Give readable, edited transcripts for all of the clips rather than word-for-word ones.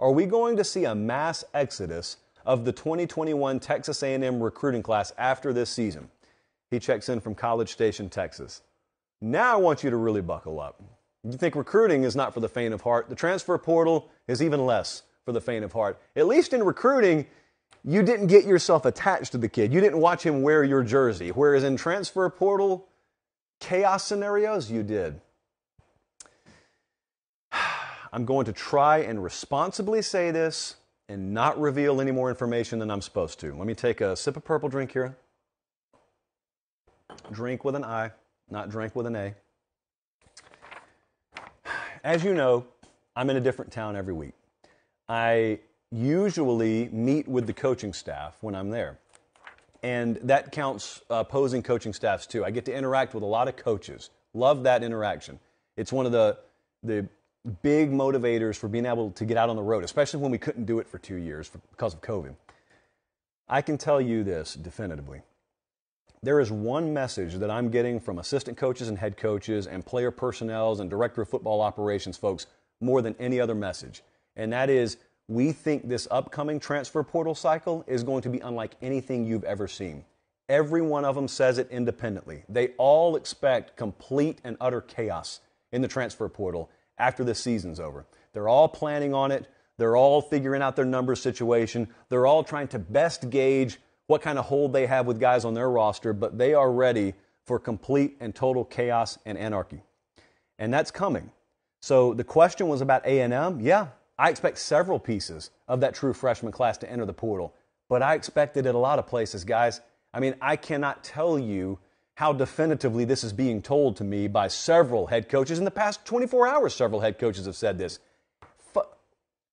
Are we going to see a mass exodus of the 2021 Texas A&M recruiting class after this season? He checks in from College Station, Texas. Now I want you to really buckle up. You think recruiting is not for the faint of heart. The transfer portal is even less for the faint of heart. At least in recruiting, you didn't get yourself attached to the kid. You didn't watch him wear your jersey. Whereas in transfer portal chaos scenarios, you did. I'm going to try and responsibly say this and not reveal any more information than I'm supposed to. Let me take a sip of purple drink here. Drink with an I, not drink with an A. As you know, I'm in a different town every week. I usually meet with the coaching staff when I'm there. And that counts opposing coaching staffs too. I get to interact with a lot of coaches. Love that interaction. It's one of the big motivators for being able to get out on the road, especially when we couldn't do it for 2 years because of COVID. I can tell you this definitively. There is one message that I'm getting from assistant coaches and head coaches and player personnel and director of football operations folks more than any other message. And that is, we think this upcoming transfer portal cycle is going to be unlike anything you've ever seen. Every one of them says it independently. They all expect complete and utter chaos in the transfer portal after this season's over. They're all planning on it. They're all figuring out their numbers situation. They're all trying to best gauge what kind of hold they have with guys on their roster, but they are ready for complete and total chaos and anarchy. And that's coming. So the question was about A&M. Yeah, I expect several pieces of that true freshman class to enter the portal, but I expect it at a lot of places, guys. I mean, I cannot tell you how definitively this is being told to me by several head coaches. In the past 24 hours, several head coaches have said this.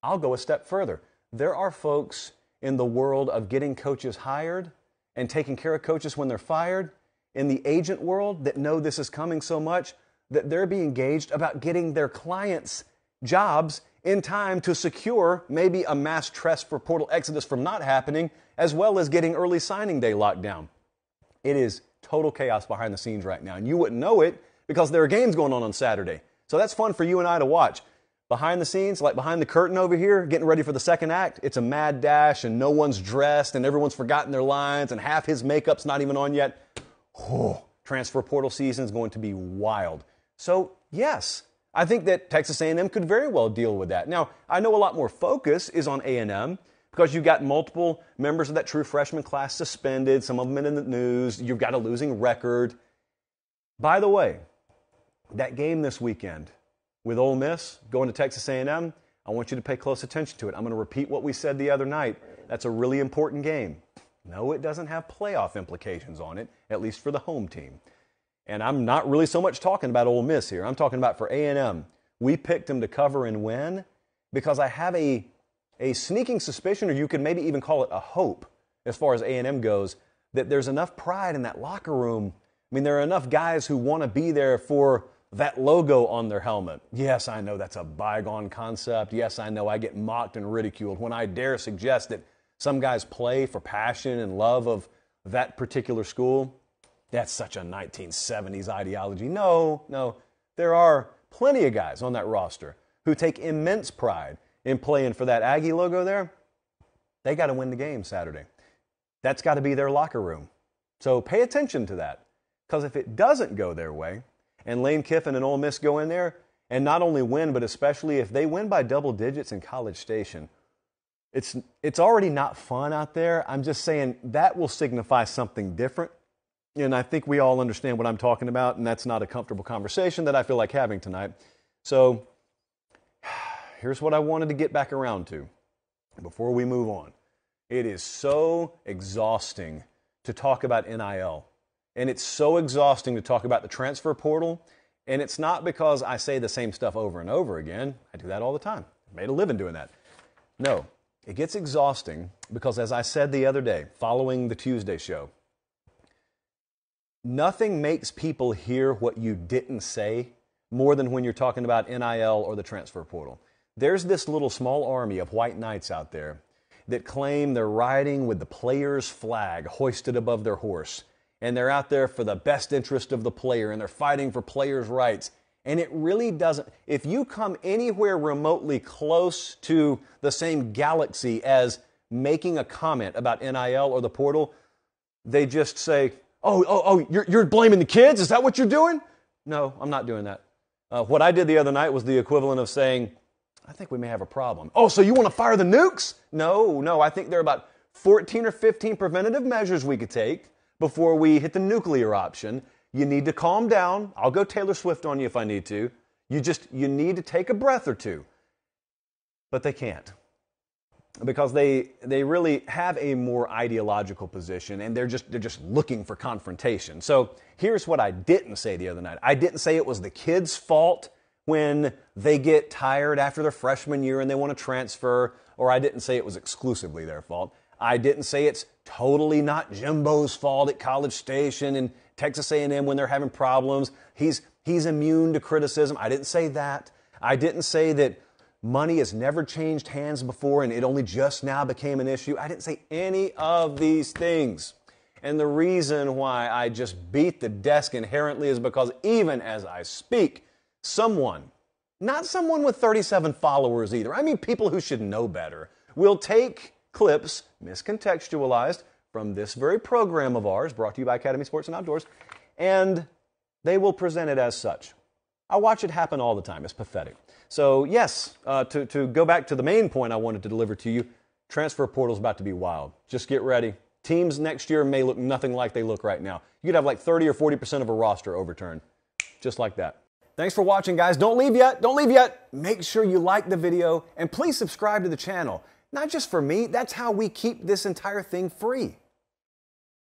I'll go a step further. There are folks in the world of getting coaches hired and taking care of coaches when they're fired, in the agent world, that know this is coming so much that they're being engaged about getting their clients jobs in time to secure maybe a mass transfer portal exodus from not happening, as well as getting early signing day locked down. It is total chaos behind the scenes right now, and you wouldn't know it because there are games going on Saturday. So that's fun for you and I to watch. Behind the scenes, like behind the curtain over here, getting ready for the second act, it's a mad dash and no one's dressed and everyone's forgotten their lines and half his makeup's not even on yet. Oh, transfer portal season is going to be wild. So, yes, I think that Texas A&M could very well deal with that. Now, I know a lot more focus is on A&M because you've got multiple members of that true freshman class suspended, some of them in the news. You've got a losing record. By the way, that game this weekend with Ole Miss going to Texas A&M, I want you to pay close attention to it. I'm going to repeat what we said the other night. That's a really important game. No, it doesn't have playoff implications on it, at least for the home team. And I'm not really so much talking about Ole Miss here. I'm talking about for A&M. We picked them to cover and win because I have a sneaking suspicion, or you could maybe even call it a hope, as far as A&M goes, that there's enough pride in that locker room. I mean, there are enough guys who want to be there for that logo on their helmet. Yes, I know that's a bygone concept. Yes, I know I get mocked and ridiculed when I dare suggest that some guys play for passion and love of that particular school. That's such a 1970s ideology. No. There are plenty of guys on that roster who take immense pride in playing for that Aggie logo there. They got to win the game Saturday. That's got to be their locker room. So pay attention to that, because if it doesn't go their way, and Lane Kiffin and Ole Miss go in there and not only win, but especially if they win by double digits in College Station, it's already not fun out there. I'm just saying that will signify something different. And I think we all understand what I'm talking about, and that's not a comfortable conversation that I feel like having tonight. So here's what I wanted to get back around to before we move on. It is so exhausting to talk about NIL. And it's so exhausting to talk about the transfer portal. And it's not because I say the same stuff over and over again. I do that all the time. I made a living doing that. No, it gets exhausting because, as I said the other day, following the Tuesday show, nothing makes people hear what you didn't say more than when you're talking about NIL or the transfer portal. There's this little small army of white knights out there that claim they're riding with the player's flag hoisted above their horse. And they're out there for the best interest of the player, and they're fighting for players' rights. And it really doesn't. If you come anywhere remotely close to the same galaxy as making a comment about NIL or the portal, they just say, you're blaming the kids? Is that what you're doing? No, I'm not doing that. What I did the other night was the equivalent of saying, I think we may have a problem. Oh, so you want to fire the nukes? No, I think there are about 14 or 15 preventative measures we could take before we hit the nuclear option. You need to calm down. I'll go Taylor Swift on you if I need to. You need to take a breath or two. But they can't. Because they really have a more ideological position, and they're just looking for confrontation. So here's what I didn't say the other night. I didn't say it was the kids' fault when they get tired after their freshman year and they want to transfer, or I didn't say it was exclusively their fault. I didn't say it's totally not Jimbo's fault at College Station and Texas A&M when they're having problems. He's immune to criticism. I didn't say that. I didn't say that money has never changed hands before and it only just now became an issue. I didn't say any of these things. And the reason why I just beat the desk inherently is because even as I speak, someone, not someone with 37 followers either, I mean people who should know better, will take clips, miscontextualized, from this very program of ours, brought to you by Academy Sports and Outdoors, and they will present it as such. I watch it happen all the time. It's pathetic. So yes, to go back to the main point I wanted to deliver to you, transfer portal is about to be wild. Just get ready. Teams next year may look nothing like they look right now. You could have like 30 or 40% of a roster overturned, just like that. Thanks for watching, guys. Don't leave yet. Don't leave yet. Make sure you like the video, and please subscribe to the channel. Not just for me. That's how we keep this entire thing free.